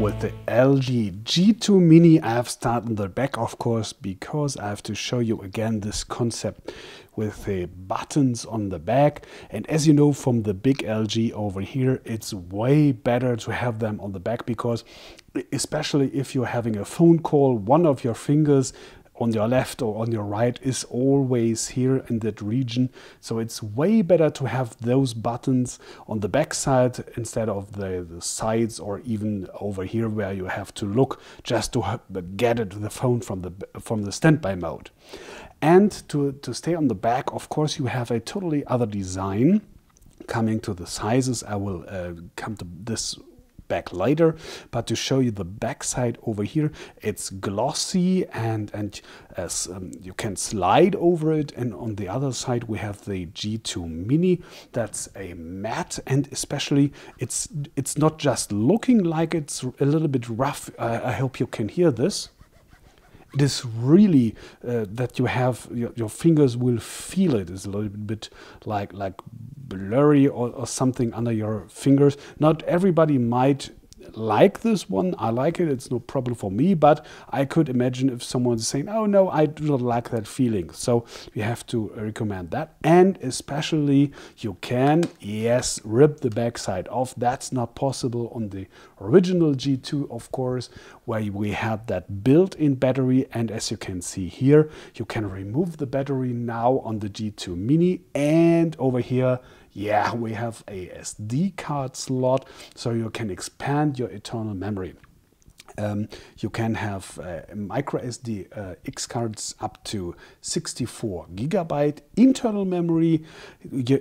With the LG G2 Mini, I have started in the back, of course, because I have to show you again this concept with the buttons on the back. And as you know from the big LG over here, it's way better to have them on the back, because especially if you're having a phone call, one of your fingers on your left or on your right is always here in that region. So it's way better to have those buttons on the back side instead of the sides, or even over here where you have to look just to get it to the phone from the standby mode. And to stay on the back, of course, you have a totally other design. Coming to the sizes, I will come to this back later, but to show you the back side over here, it's glossy and you can slide over it. And on the other side we have the G2 Mini, that's a matte, and especially it's not just looking like it's a little bit rough. I hope you can hear this. It is really that you have your fingers will feel it. It's a little bit like blurry or something under your fingers. Not everybody might like this one. I like it. It's no problem for me, but I could imagine if someone's saying, oh no, I do not like that feeling. So you have to recommend that. And especially you can, yes, rip the backside off. That's not possible on the original G2, of course, where we had that built-in battery. And as you can see here, you can remove the battery now on the G2 Mini. And over here, yeah, we have a SD card slot, so you can expand your internal memory. You can have micro SD X cards up to 64 GB internal memory.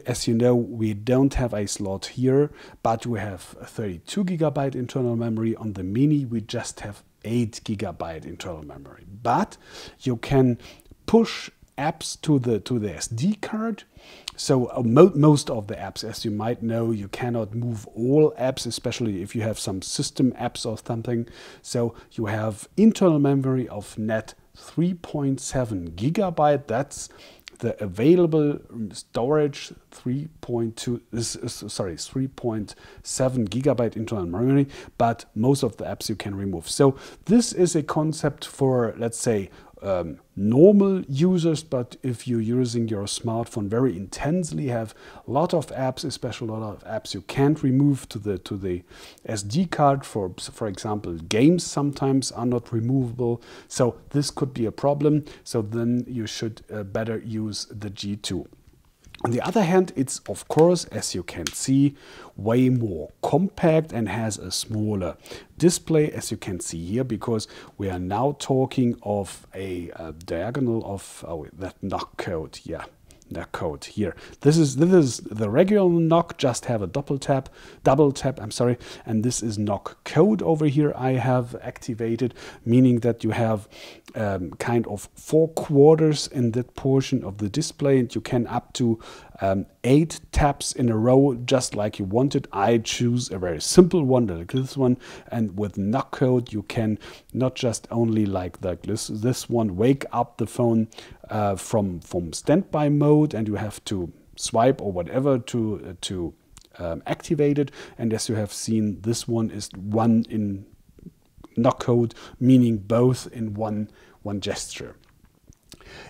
As you know, we don't have a slot here, but we have 32 GB internal memory. On the Mini, we just have 8 GB internal memory. But you can push apps to the SD card. So most of the apps, as you might know, you cannot move all apps, especially if you have some system apps or something. So you have internal memory of net 3.7 GB. That's the available storage. 3.7 GB internal memory, but most of the apps you can remove. So this is a concept for, let's say, normal users, but if you're using your smartphone very intensely, have a lot of apps, especially a lot of apps you can't remove to the SD card. For example, games sometimes are not removable, so this could be a problem. So then you should better use the G2. On the other hand, it's, of course, as you can see, way more compact and has a smaller display, as you can see here, because we are now talking of a diagonal of that knock code. Yeah, knock code here. This is the regular knock, just have a double tap, I'm sorry, and this is knock code over here I have activated, meaning that you have kind of 4 quarters in that portion of the display, and you can up to 8 taps in a row, just like you wanted. I choose a very simple one, like this one, and with knock code you can not just only like this one wake up the phone from standby mode, and you have to swipe or whatever to activate it. And as you have seen, this one is one in knock code, meaning both in one gesture.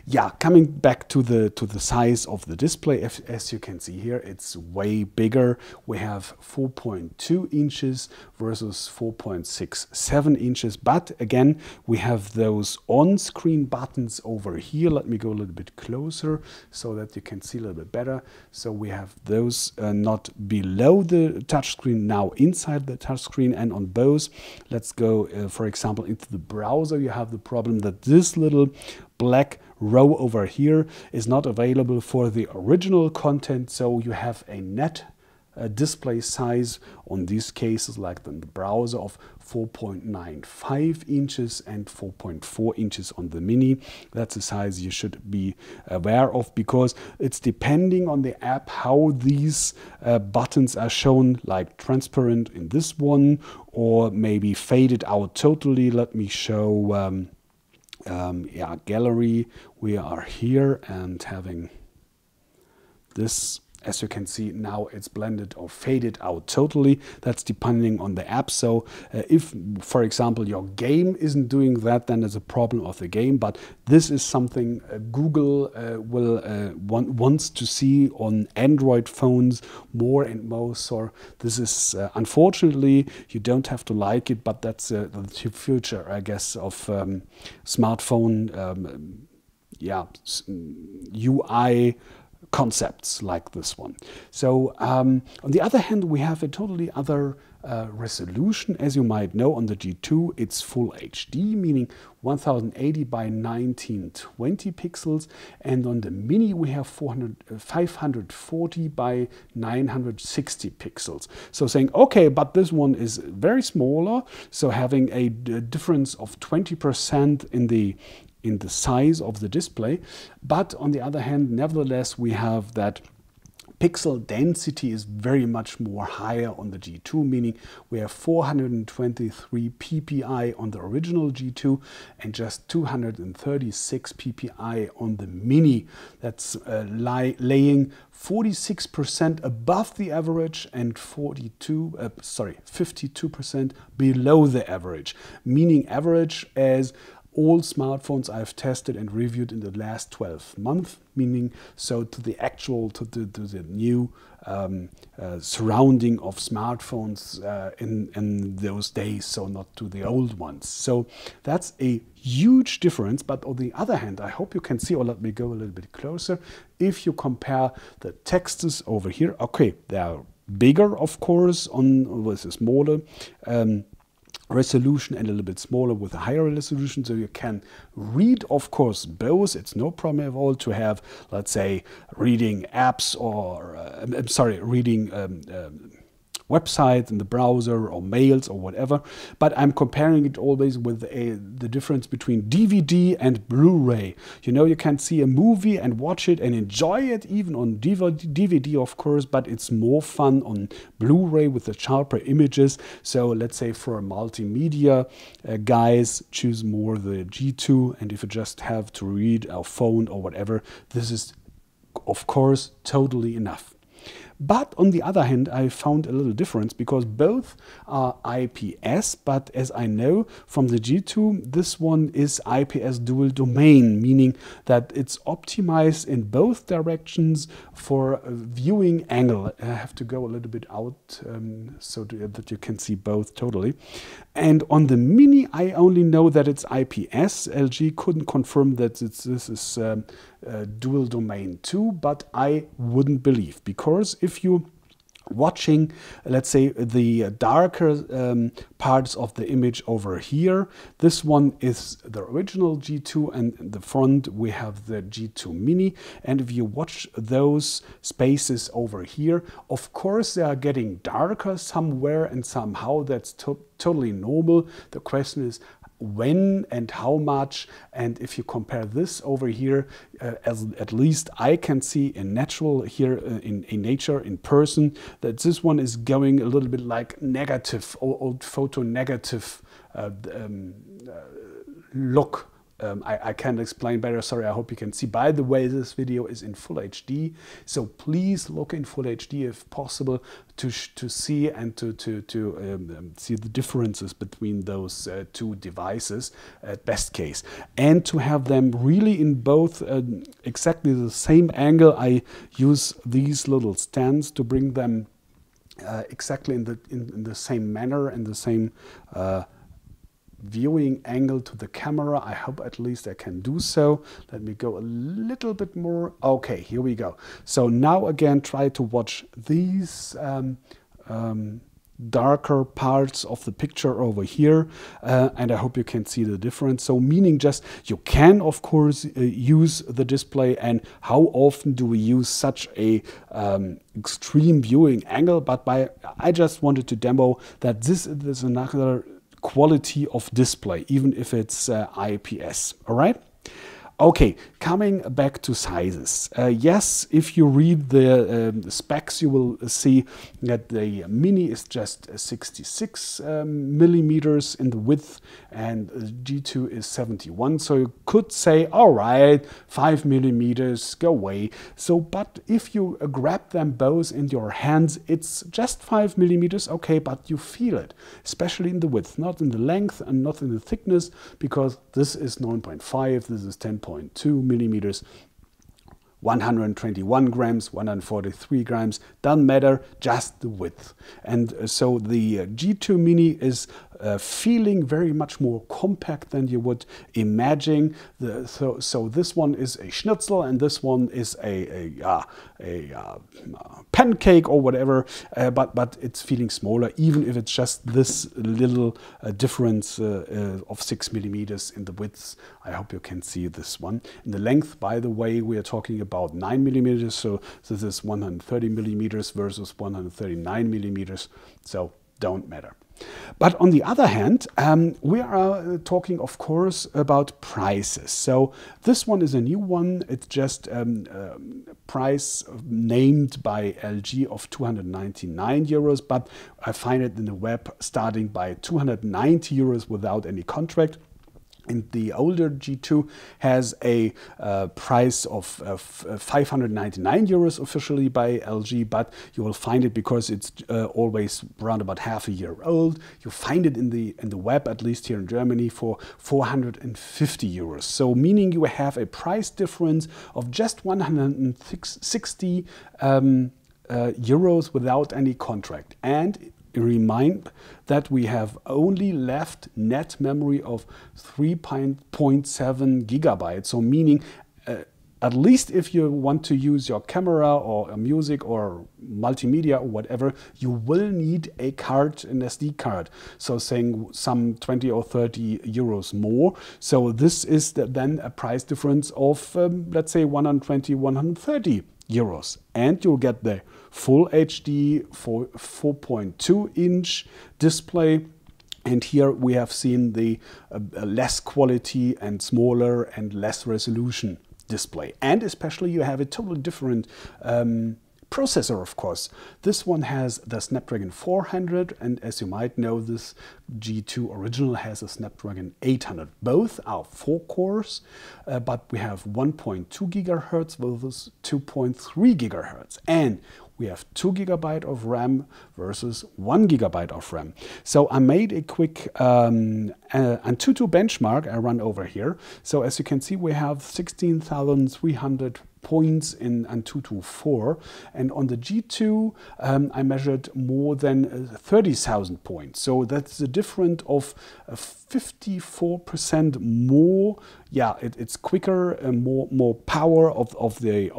Yeah, coming back to the size of the display, as you can see here, it's way bigger. We have 4.2 inches versus 4.67 inches. But again, we have those on-screen buttons over here. Let me go a little bit closer so that you can see a little bit better. So we have those not below the touchscreen, now inside the touchscreen. And on both, let's go, for example, into the browser. You have the problem that this little black row over here is not available for the original content, so you have a net display size on these cases, like in the browser, of 4.95 inches and 4.4 inches on the Mini. That's a size you should be aware of, because it's depending on the app how these buttons are shown, like transparent in this one, or maybe faded out totally. Let me show yeah, gallery. We are here and having this as you can see now, it's blended or faded out totally. That's depending on the app. So if, for example, your game isn't doing that, then there's a problem of the game. But this is something Google wants to see on Android phones more and more. So this is unfortunately, you don't have to like it, but that's the future, I guess, of smartphone UI concepts like this one. So on the other hand, we have a totally other resolution. As you might know, on the G2 it's full HD, meaning 1080 by 1920 pixels, and on the Mini we have 540 by 960 pixels. So saying, okay, but this one is very smaller, so having a difference of 20% in the size of the display. But on the other hand, nevertheless, we have that pixel density is very much more higher on the G2, meaning we have 423 ppi on the original G2 and just 236 ppi on the Mini. That's laying 46% above the average and 52% below the average, meaning average as all smartphones I've tested and reviewed in the last 12 months, meaning so to the actual, to the new surrounding of smartphones in those days, so not to the old ones. So that's a huge difference. But on the other hand, I hope you can see, or let me go a little bit closer, if you compare the texts over here, okay, they are bigger, of course, on with a smaller resolution and a little bit smaller with a higher resolution, so you can read, of course, both. It's no problem at all to have, let's say, reading apps or reading websites in the browser or mails or whatever, but I'm comparing it always with the difference between DVD and Blu-ray. You know, you can see a movie and watch it and enjoy it even on DVD, of course, but it's more fun on Blu-ray with the sharper images. So let's say for multimedia guys, choose more the G2, and if you just have to read a phone or whatever, this is, of course, totally enough. But on the other hand, I found a little difference because both are IPS, but as I know from the G2, this one is IPS dual domain, meaning that it's optimized in both directions for viewing angle. I have to go a little bit out so that you can see both totally. And on the Mini, I only know that it's IPS. LG couldn't confirm that this is dual domain too, but I wouldn't believe, because if you watching, let's say, the darker parts of the image over here, this one is the original G2, and in the front we have the G2 Mini. And if you watch those spaces over here, of course they are getting darker somewhere and somehow. That's totally normal. The question is when and how much. And if you compare this over here, as at least I can see in natural here in nature, in person, that this one is going a little bit like negative or photo negative look. I can't explain better, sorry, I hope you can see. By the way, this video is in full HD, so please look in full HD if possible to see and to see the differences between those two devices at best case. And to have them really in both exactly the same angle, I use these little stands to bring them exactly in the same manner and the same viewing angle to the camera. I hope at least I can do so. Let me go a little bit more. Okay, here we go. So now again, try to watch these darker parts of the picture over here, and I hope you can see the difference. So meaning just, you can of course use the display, and how often do we use such a extreme viewing angle, but I just wanted to demo that this is another quality of display, even if it's IPS. All right. Okay, coming back to sizes. Yes, if you read the specs, you will see that the Mini is just 66 millimeters in the width, and G2 is 71. So you could say, all right, 5 millimeters, go away. So, but if you grab them both in your hands, it's just 5 millimeters, okay, but you feel it, especially in the width, not in the length and not in the thickness, because this is 9.5, this is 10.2 millimeters, 121 grams, 143 grams, doesn't matter, just the width. And so the G2 Mini is feeling very much more compact than you would imagine. So this one is a schnitzel and this one is a pancake or whatever, but it's feeling smaller, even if it's just this little difference of 6 millimeters in the width. I hope you can see this one. In the length, by the way, we are talking about 9 millimeters, so this is 130 millimeters versus 139 millimeters, so don't matter. But on the other hand, we are talking, of course, about prices. So this one is a new one. It's just price named by LG of 299 euros, but I find it in the web starting by 290 euros without any contract. And the older G2 has a price of 599 euros officially by LG, but you will find it, because it's always around about half a year old. You find it in the web, at least here in Germany, for 450 euros. So meaning you have a price difference of just 160 euros without any contract. And remind that we have only left net memory of 3.7 gigabytes. So meaning at least if you want to use your camera or music or multimedia or whatever, you will need a card, an SD card. So saying some 20 or 30 euros more. So this is then a price difference of, let's say, 120, 130 euros. And you'll get the full HD 4.2 inch display. And here we have seen the less quality and smaller and less resolution display. And especially you have a totally different processor, of course. This one has the Snapdragon 400, and as you might know, this G2 original has a Snapdragon 800. Both are 4 cores, but we have 1.2 gigahertz versus 2.3 gigahertz. And we have 2 GB of RAM versus 1 GB of RAM. So I made a quick Antutu benchmark I run over here. So as you can see, we have 16,300 points in Antutu 4, and on the G2 I measured more than 30,000 points. So that's a difference of 54% more. Yeah, it's quicker and more power of the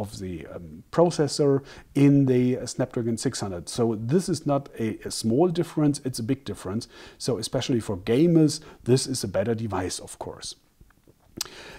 processor in the Snapdragon 600. So this is not a small difference, it's a big difference. So especially for gamers, this is a better device, of course.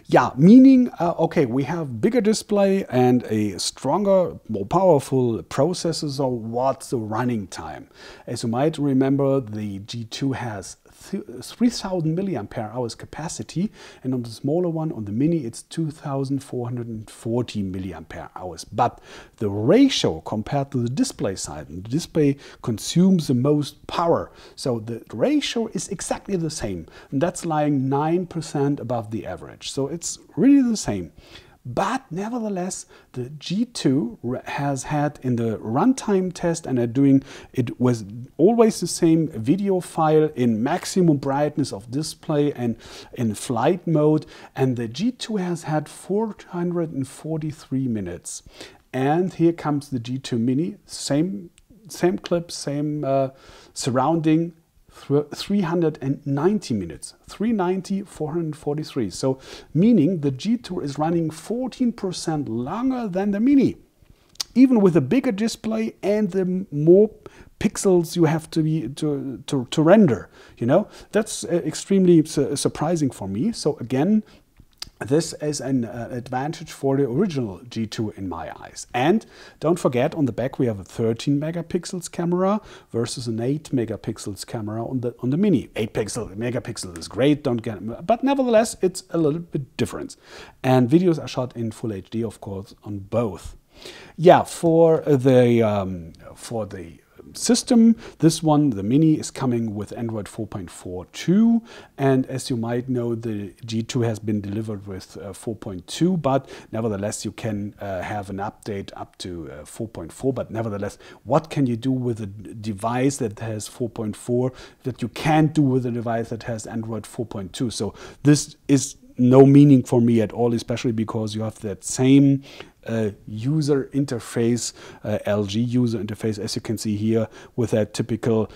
Yeah, meaning, okay, we have bigger display and a stronger, more powerful processor. So what's the running time? As you might remember, the G2 has 3,000 milliampere hours capacity, and on the smaller one, on the Mini, it's 2,440 milliampere hours. But the ratio compared to the display side, and the display consumes the most power. So the ratio is exactly the same, and that's lying 9% above the average. So it's really the same. But nevertheless, the G2 has had in the runtime test, and it was always the same video file in maximum brightness of display and in flight mode. And the G2 has had 443 minutes. And here comes the G2 Mini, same clip, same surrounding. 390 minutes, 390, 443. So meaning the G2 is running 14% longer than the Mini, even with a bigger display and the more pixels you have to render. You know, that's extremely surprising for me. So again, this is an advantage for the original G2 in my eyes. And don't forget, on the back we have a 13 megapixels camera versus an 8 megapixels camera on the Mini. 8 megapixel is great, don't get, but nevertheless it's a little bit different. And videos are shot in full HD, of course, on both. Yeah, for the system, this one, the Mini, is coming with Android 4.42, and as you might know, the G2 has been delivered with 4.2, but nevertheless you can have an update up to 4.4. But nevertheless, what can you do with a device that has 4.4 that you can't do with a device that has Android 4.2? So this is no meaning for me at all, especially because you have that same user interface, LG user interface, as you can see here, with that typical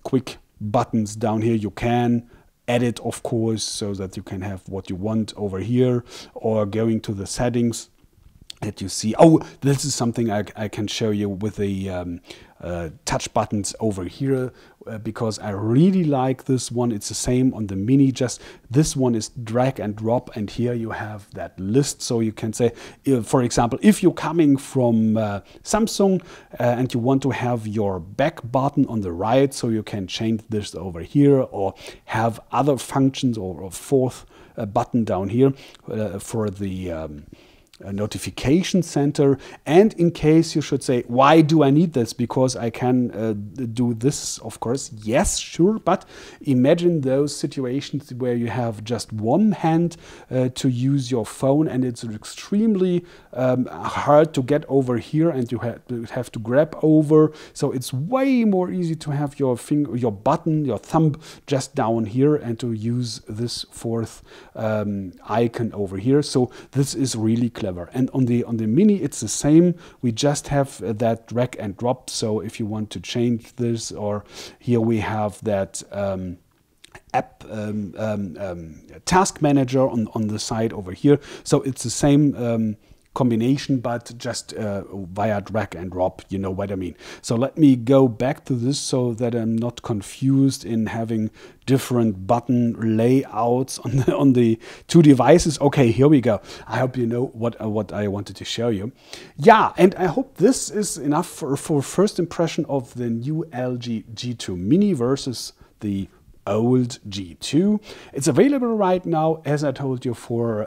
quick buttons down here. You can edit, of course, so that you can have what you want over here, or going to the settings that you see. Oh, this is something I can show you with the touch buttons over here, because I really like this one. It's the same on the Mini, just this one is drag and drop, and here you have that list. So you can say, for example, if you're coming from Samsung and you want to have your back button on the right, so you can change this over here, or have other functions, or a fourth button down here for the notification center. And in case you should say, why do I need this? Because I can do this, of course. Yes, sure. But imagine those situations where you have just one hand to use your phone, and it's extremely hard to get over here, and you have to grab over. So it's way more easy to have your finger, your button, your thumb just down here, and to use this fourth icon over here. So this is really clever. And on the Mini, it's the same. We just have that drag and drop. So if you want to change this, or here we have that app task manager on the side over here. So it's the same combination, but just via drag and drop, you know what I mean. So let me go back to this so that I'm not confused in having different button layouts on the two devices. Okay, here we go. I hope you know what I wanted to show you. Yeah, and I hope this is enough for first impression of the new LG G2 Mini versus the old G2. It's available right now, as I told you, for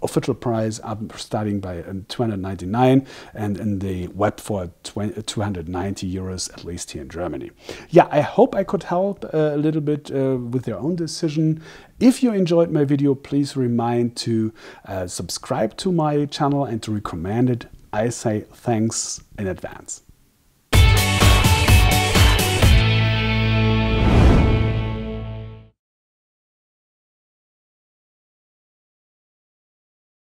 official price starting by 299, and in the web for 290 euros, at least here in Germany. Yeah, I hope I could help a little bit with your own decision. If you enjoyed my video, please remind to subscribe to my channel and to recommend it. I say thanks in advance.